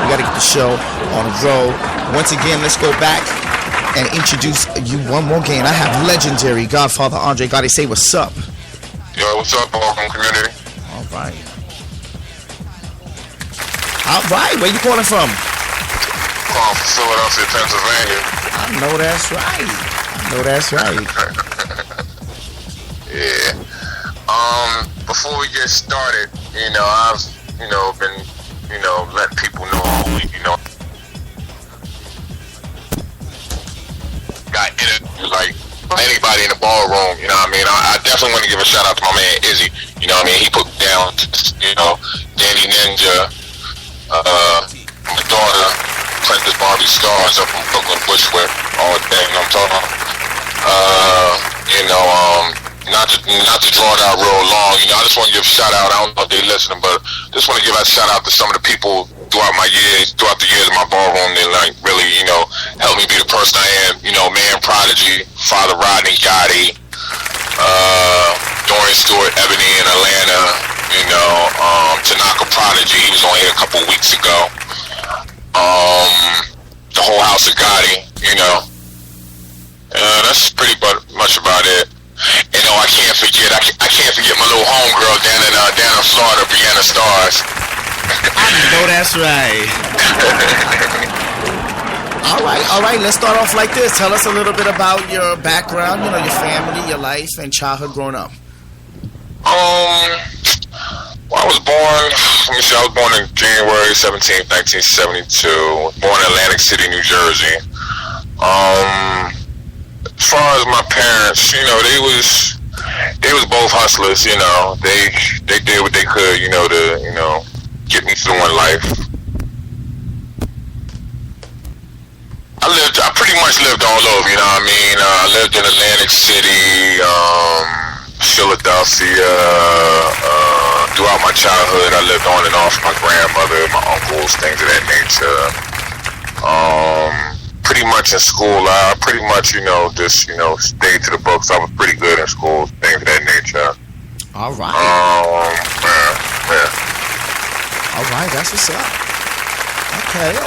We got to get the show on the road. Once again, let's go back and introduce you one more game. I have legendary Godfather Andre Gotti. Say what's up. Yo, what's up, Baltimore community? All right. All right. Where you calling from? Calling from Philadelphia, Pennsylvania. I know that's right. Yeah. Before we get started, I've, been, letting people know all week, got interviewed like anybody in the ballroom, you know what I mean? I definitely want to give a shout out to my man Izzy, you know what I mean? He put down, Danny Ninja, my daughter, Princess Barbie Stars up from Brooklyn Bushwick, all day, you know what I'm talking about? Not to draw it out real long, I just want to give a shout out. I don't know if they're listening, but just want to give a shout out to some of the people throughout the years of my ballroom that really, helped me be the person I am. Man Prodigy, Father Rodney Gotti, Dorian Stewart, Ebony in Atlanta, Tanaka Prodigy, he was on here a couple weeks ago. The whole house of Gotti, that's pretty much about it. I can't forget my little homegirl down in Florida, Brianna Stars. I know that's right. All right. Let's start off like this. Tell us a little bit about your background, your family, your life, and childhood growing up. Well, I was born in January 17th, 1972. Born in Atlantic City, New Jersey. As far as my parents, they was both hustlers, they did what they could, to, get me through in life. I pretty much lived all over, I lived in Atlantic City, Philadelphia, throughout my childhood. I lived on and off with my grandmother, my uncles, things of that nature. Pretty much in school, I pretty much, just, stayed to the books. I was pretty good in school, things of that nature. All right. Yeah. All right, that's what's up.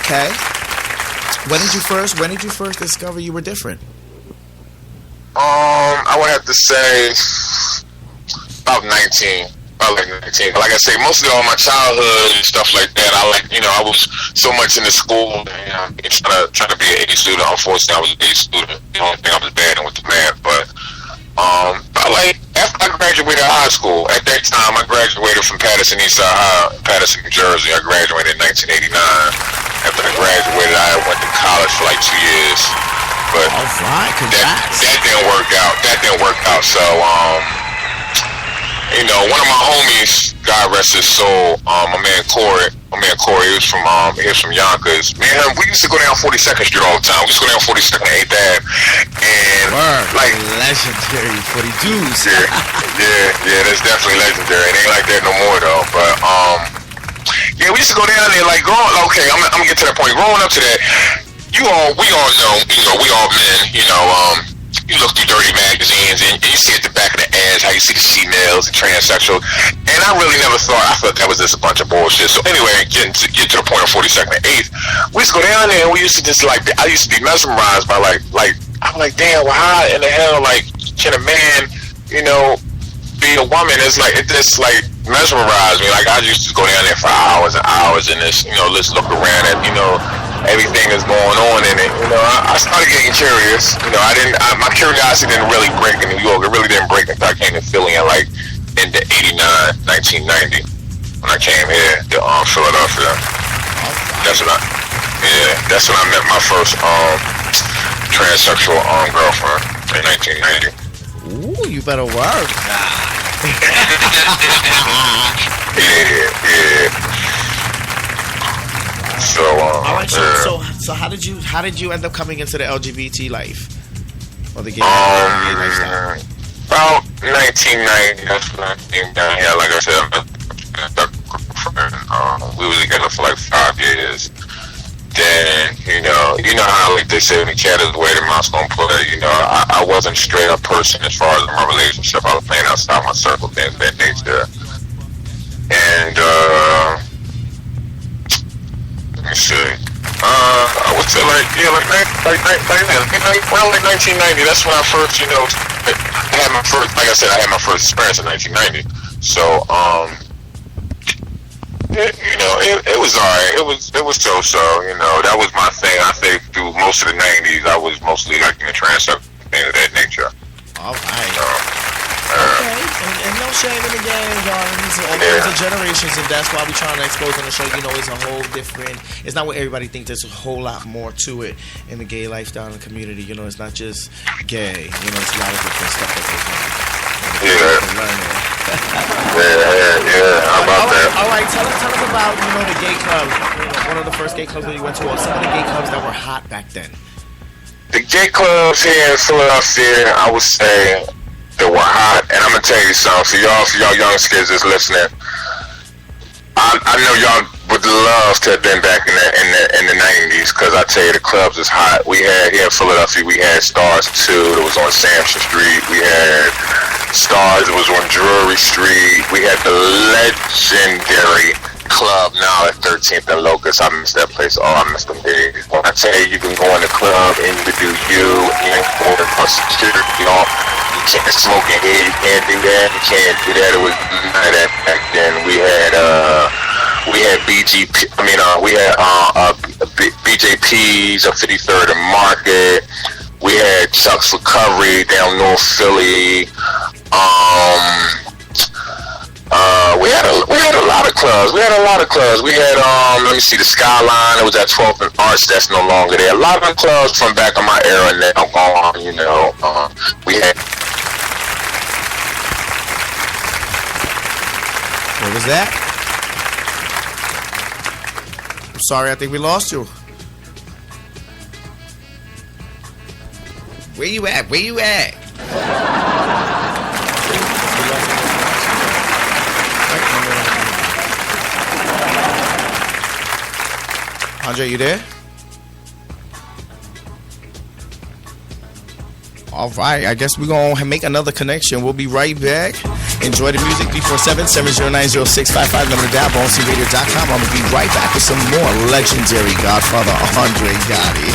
Okay. When did you first discover you were different? I would have to say about 19. Like I say, mostly all my childhood and stuff like that. I was so much in the school, trying to be an A student. Unfortunately, I was an A student. The only thing I was bad in was the math. But after I graduated high school, at that time I graduated from Patterson Eastside High, Patterson, New Jersey. I graduated in 1989. After I graduated, I went to college for 2 years. But all right, congrats. That didn't work out. So one of my homies, God rest his soul, my man Corey, he was from Yonkers. Man, we used to go down 42nd Street all the time. We used to go down 42nd and 8th Ave, and legendary 42s. yeah, that's definitely legendary. It ain't like that no more though. But we used to go down there okay, I'm gonna get to that point. Growing up to that, we all know, we all men, you look through dirty magazines and you see at the back of the ads how you see the females and transsexual, and I really never thought that was just a bunch of bullshit. So anyway, get to the point of 42nd and 8th, we used to go down there and we used to just I used to be mesmerized by I'm like, damn, well, how in the hell can a man, be a woman? It just mesmerized me. I used to go down there for hours and hours and just let's look around at everything that's going on in it. I started getting curious. My curiosity didn't really break in New York. It really didn't break until I came to Philly in the 1990, when I came here to Philadelphia. That's when I met my first transsexual girlfriend in 1990. Ooh, you better work. Yeah. So, all right. So how did you end up coming into the LGBT life or the gay lifestyle? About 1990, that's when I came down here. Like I said, we were together for 5 years. Then, you know how they say when the cat is away, the mouse gonna play. I wasn't a straight up person as far as my relationship. I was playing outside my circle, things of that nature. And see. I would say like 1990. That's when I first, I had my first. Like I said, I had my first experience in 1990. So, it was alright. It was so. That was my thing. I think through most of the 90s, I was mostly like in the trance stuff, things of that nature. All right. Okay, and no shame in the game, y'all. These are all kinds of generations, and that's why we're trying to expose on the show. It's a whole different. It's not what everybody thinks. There's a whole lot more to it in the gay lifestyle and community. It's not just gay. It's a lot of different stuff that they can learn. How about that? All right. Tell us about the gay clubs. One of the first gay clubs that you went to, or some of the gay clubs that were hot back then. The gay clubs here in Philadelphia, I would say, that were hot, and I'm gonna tell you something. For y'all young kids that's listening, I know y'all would love to have been back in the 90s, because I tell you, the clubs is hot. We had here in Philadelphia, we had Stars 2 that was on Sampson Street. We had Stars that was on Drury Street. We had the legendary club now at 13th and Locust. I miss that place. Oh, I miss them days. When I tell you, you can go in the club and you can do you ain't going across the street, you can't smoke in here, you can't do that, you can't do that. It was none of that back then. We had BJPs of 53rd and Market. We had Chuck's Recovery down North Philly. We had a lot of clubs. We had let me see, the Skyline. It was at 12th and Arts. That's no longer there. A lot of clubs from back in my era now gone. We had. What was that? I'm sorry, I think we lost you. Where you at? Andre, you there? All right, I guess we're going to make another connection. We'll be right back. Enjoy the music. 347-709-0655. Number to dial. BonCRadio.com. I'm going to be right back with some more legendary Godfather Andre Gotti.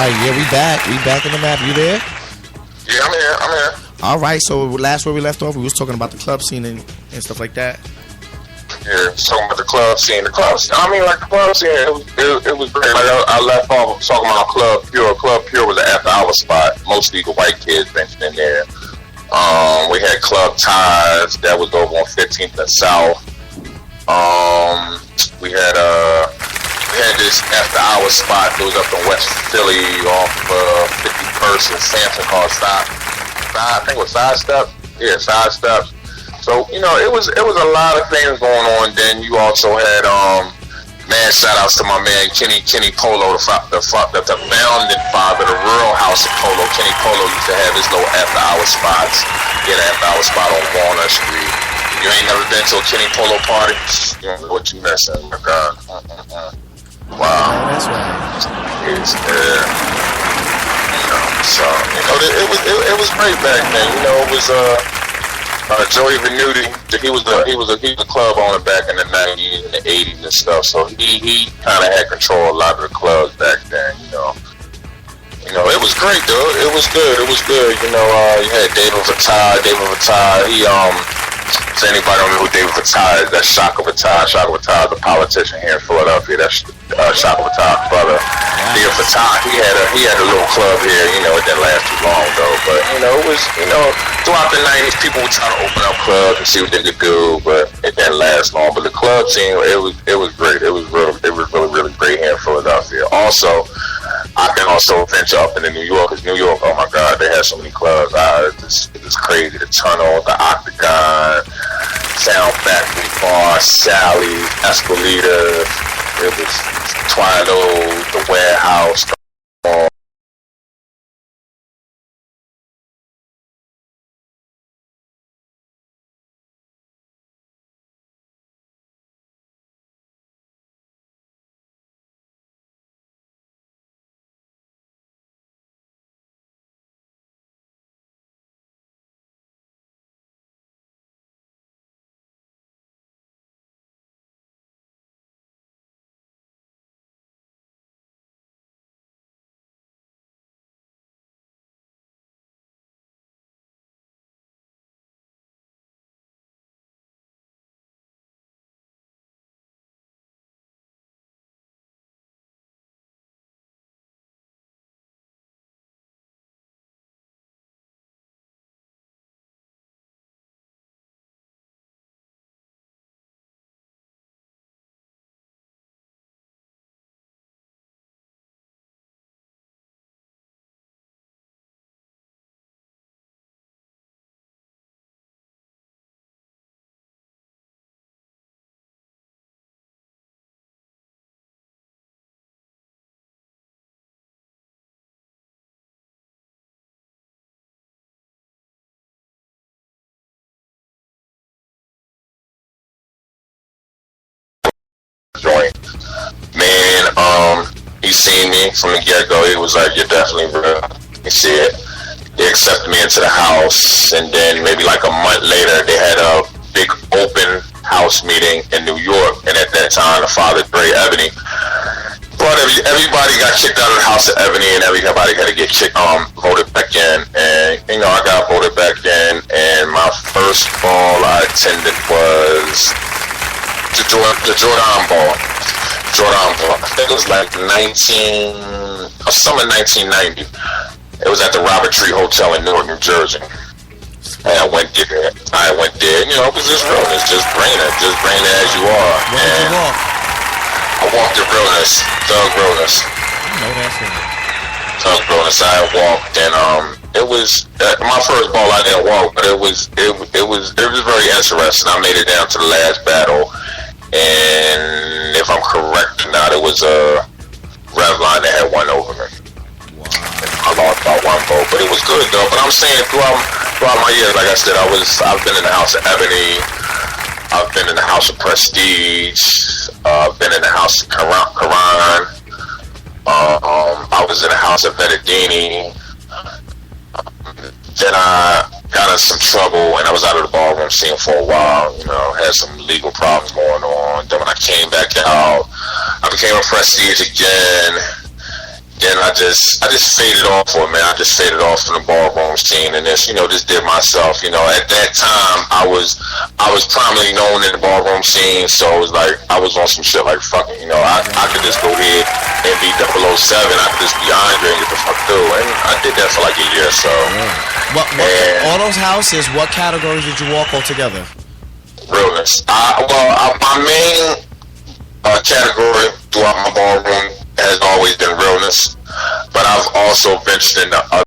Yeah, we back. We back in the map. You there? Yeah, I'm here. All right. So last where we left off, we was talking about the club scene and stuff like that. Yeah, talking about the club scene. The club scene. The club scene. It was great. Like I left off talking about Club Pure. Club Pure was an after-hour spot. Mostly the white kids ventured in there. We had Club Ties that was over on 15th and South. We had this after-hour spot that was up in West Philly off 51st verse in Samson called I think it was Sidestep. Yeah, Sidestep. So, you know, it was a lot of things going on. Then you also had man, shout outs to my man Kenny Polo, the founding father, the Rural House of Polo. Kenny Polo used to have his little after hour spots. He had an after hour spot on Walnut Street. You ain't never been to a Kenny Polo party? You don't know what you missing. Oh my God. Wow. That's right. It's so it was great back then. You know, it was Joey Venuti. He was a club owner back in the 90s and the 80s and stuff. So he kind of had control of a lot of the clubs back then. You know, it was great, dude. It was good. You know, you had David Vitale. He if anybody don't know who David Vitale is, that's Shaka Vitale. Shaka Vitale is a politician here in Philadelphia. That's Shaka Vitale's brother. David Vitale, he had a little club here. You know, it didn't last too long though. But you know, it was, you know, throughout the 90s, people were trying to open up clubs and see what they could do, but it didn't last long. But the club scene, it was great. It was really great here in Philadelphia. Also, I can also venture up into New York, because New York, oh my God, they have so many clubs. It's crazy. The Tunnel, the Octagon, Sound Factory Bar, Sally's, Escalita, it was Twilo, the Warehouse, joint. Man, he seen me from the get-go. He was like, you're definitely real. You see it. They accepted me into the house, and then maybe like a month later, they had a big open house meeting in New York, and at that time, the father, Dre Ebony, but everybody got kicked out of the house of Ebony, and everybody had to get voted back in. And you know, I got voted back in, and my first ball I attended was the Jordan Ball. I think it was like summer 1990. It was at the Robert Tree Hotel in Newark, New Jersey. And I went there. You know, it was just realness, just bring it as you are. Where did you walk? I walked in realness, thug realness. No, that's it. Thug realness. I walked, and it was my first ball. I didn't walk, but it was very interesting. I made it down to the last battle, and if I'm correct or not, it was a Revline that had won over me. Wow. I lost by one vote, but it was good though. But I'm saying throughout my years, like I said, I've been in the house of Ebony. I've been in the house of Prestige. I've been in the house of Karan. I was in the house of Vettadini. Then I got in some trouble, and I was out of the ballroom scene for a while. You know, had some legal problems going on. Then when I came back out, I became a Prestige again. Then I just faded off for it, man. I just faded off from the ballroom scene, and just did myself. You know, at that time I was prominently known in the ballroom scene, so it was like I was on some shit like fucking. You know, I could just go ahead and be 007. I could just be Andre and get the fuck through, and I did that for like a year or so. What all those houses? What categories did you walk altogether? Realness. My main category throughout my ballroom has always been realness, but I've also ventured into other